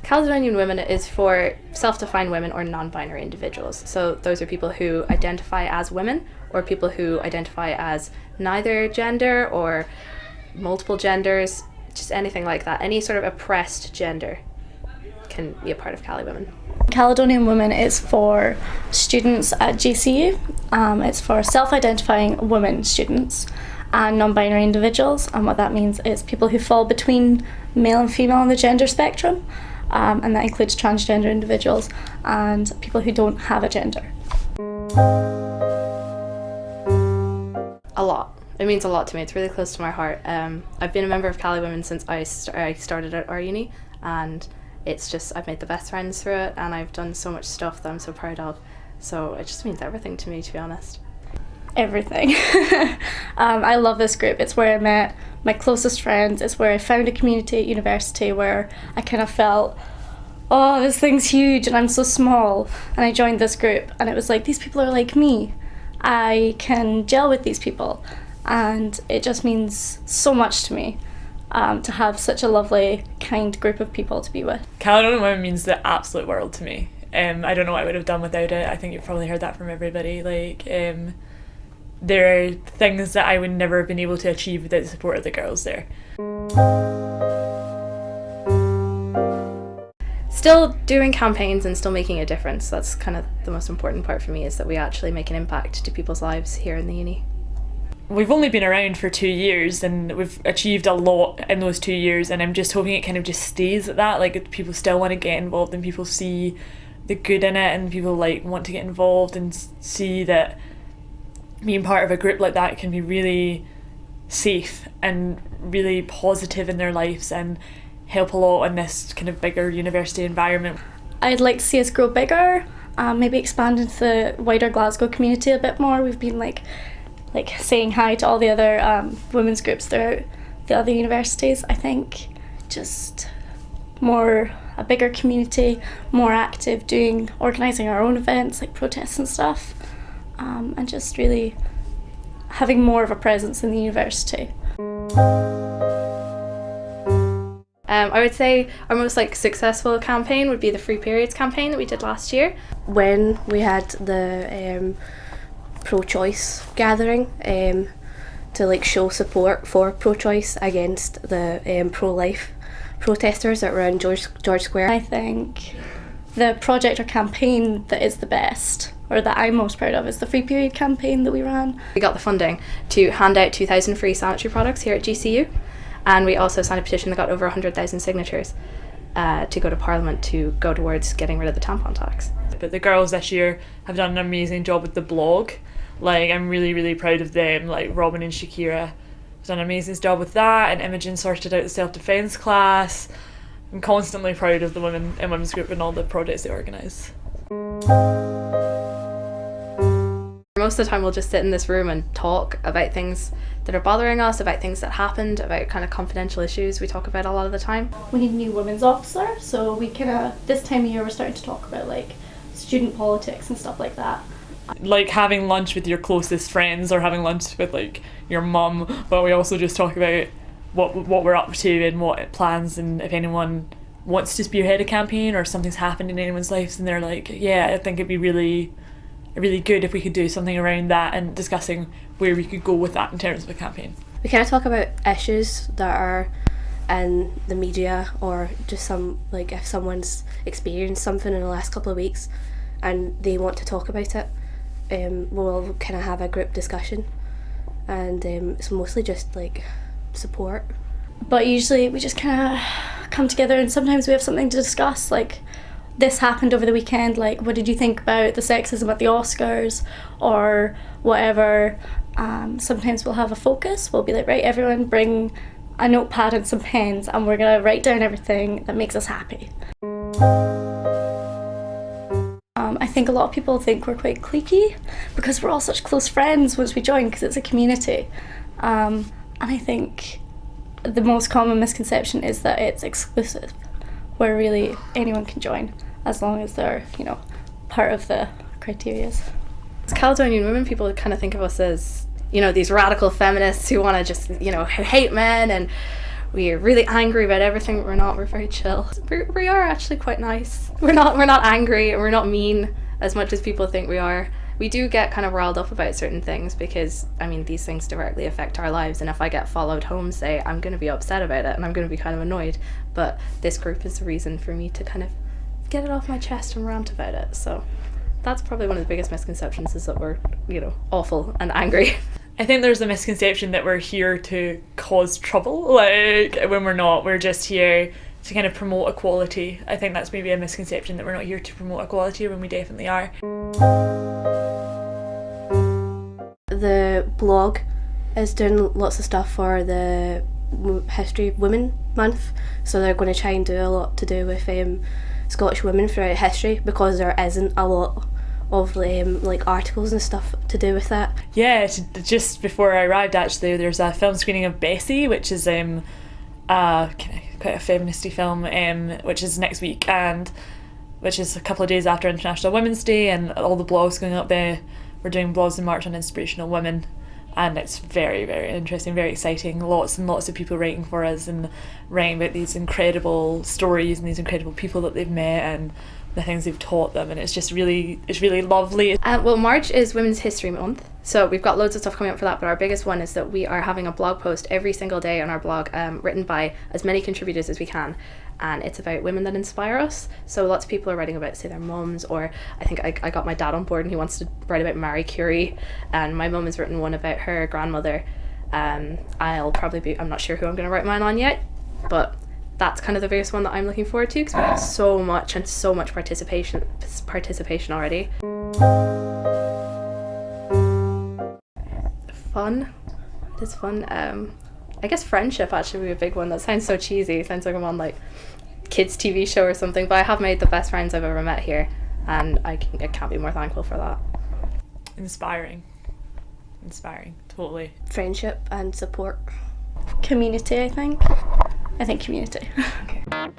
Caledonian Women is for self-defined women or non-binary individuals. So those are people who identify as women or people who identify as neither gender or multiple genders, just anything like that. Any sort of oppressed gender can be a part of Cali Women. Caledonian Women is for students at GCU. It's for self-identifying women students and non-binary individuals, and what that means is people who fall between male and female on the gender spectrum, and that includes transgender individuals and people who don't have a gender. A lot. It means a lot to me. It's really close to my heart. I've been a member of Cali Women since I started at our uni, and it's just, I've made the best friends through it, and I've done so much stuff that I'm so proud of. So it just means everything to me, to be honest. Everything. I love this group. It's where I met my closest friends. It's where I found a community at university where I kind of felt, oh, this thing's huge and I'm so small. And I joined this group and it was like, these people are like me. I can gel with these people. And it just means so much to me to have such a lovely, kind group of people to be with. Caledonian Women means the absolute world to me. I don't know what I would have done without it. I think you've probably heard that from everybody. There are things that I would never have been able to achieve without the support of the girls there. Still doing campaigns and still making a difference. That's kind of the most important part for me, is that we actually make an impact to people's lives here in the uni. We've only been around for 2 years and we've achieved a lot in those 2 years, and I'm just hoping it kind of just stays at that. Like, people still want to get involved and people see the good in it, and people want to get involved and see that being part of a group like that can be really safe and really positive in their lives and help a lot in this kind of bigger university environment. I'd like to see us grow bigger, maybe expand into the wider Glasgow community a bit more. We've been like saying hi to all the other women's groups throughout the other universities. I think just a bigger community, more active, organising our own events like protests and stuff. And just really having more of a presence in the university. I would say our most successful campaign would be the Free Periods campaign that we did last year. When we had the pro-choice gathering to show support for pro-choice against the pro-life protesters that were in George Square. I think the project or campaign that is the best, or that I'm most proud of, is the Free Period campaign that we ran. We got the funding to hand out 2,000 free sanitary products here at GCU, and we also signed a petition that got over 100,000 signatures to go to Parliament to go towards getting rid of the tampon tax. But the girls this year have done an amazing job with the blog. I'm really, really proud of them. Robin and Shakira have done an amazing job with that, and Imogen sorted out the self-defence class. I'm constantly proud of the women in women's group and all the projects they organise. Most of the time we'll just sit in this room and talk about things that are bothering us, about things that happened, about kind of confidential issues we talk about a lot of the time. We need a new women's officer, so we this time of year we're starting to talk about student politics and stuff like that. Having lunch with your closest friends or having lunch with your mum, but we also just talk about what we're up to and what plans, and if anyone wants to spearhead a campaign or something's happened in anyone's lives and they're yeah, I think it'd be really good if we could do something around that, and discussing where we could go with that in terms of a campaign. We kind of talk about issues that are in the media, or just if someone's experienced something in the last couple of weeks and they want to talk about it, we'll kind of have a group discussion, and it's mostly just support. But usually we just kind of come together, and sometimes we have something to discuss, this happened over the weekend, what did you think about the sexism at the Oscars or whatever. Sometimes we'll have a focus. We'll be right, everyone bring a notepad and some pens, and we're going to write down everything that makes us happy. I think a lot of people think we're quite cliquey because we're all such close friends once we join, because it's a community. And I think the most common misconception is that it's exclusive, where really anyone can join as long as they're, part of the criteria. As Caledonian Women, people kind of think of us as, these radical feminists who want to just, hate men, and we're really angry about everything, but we're not. We're very chill. We are actually quite nice. We're not angry, and we're not mean as much as people think we are. We do get kind of riled up about certain things because, I mean, these things directly affect our lives, and if I get followed home, say, I'm going to be upset about it and I'm going to be kind of annoyed, but this group is the reason for me to kind of get it off my chest and rant about it. So that's probably one of the biggest misconceptions, is that we're, awful and angry. I think there's a misconception that we're here to cause trouble, like, when we're not. We're just here to kind of promote equality. I think that's maybe a misconception, that we're not here to promote equality, when we definitely are. The blog is doing lots of stuff for the History of Women month, so they're going to try and do a lot to do with Scottish women throughout history, because there isn't a lot of like articles and stuff to do with that. Yeah, just before I arrived, actually, there's a film screening of Bessie, which is quite a feministy film, which is next week, and which is a couple of days after International Women's Day, and all the blogs going up there. We're doing blogs in March on inspirational women, and it's very, very interesting, very exciting. Lots and lots of people writing for us and writing about these incredible stories and these incredible people that they've met and the things they've taught them, and it's really lovely. Well, March is Women's History Month, so we've got loads of stuff coming up for that, but our biggest one is that we are having a blog post every single day on our blog, written by as many contributors as we can, and it's about women that inspire us. So lots of people are writing about, say, their mums, or I think I got my dad on board and he wants to write about Marie Curie, and my mum has written one about her grandmother. I'm not sure who I'm going to write mine on yet, but that's kind of the biggest one that I'm looking forward to, because we have so much participation already. Fun. It is fun. I guess friendship actually would be a big one. That sounds so cheesy. It sounds like I'm on like kids TV show or something, but I have made the best friends I've ever met here, and I can't be more thankful for that. Inspiring, totally. Friendship and support. Community, I think community. Okay.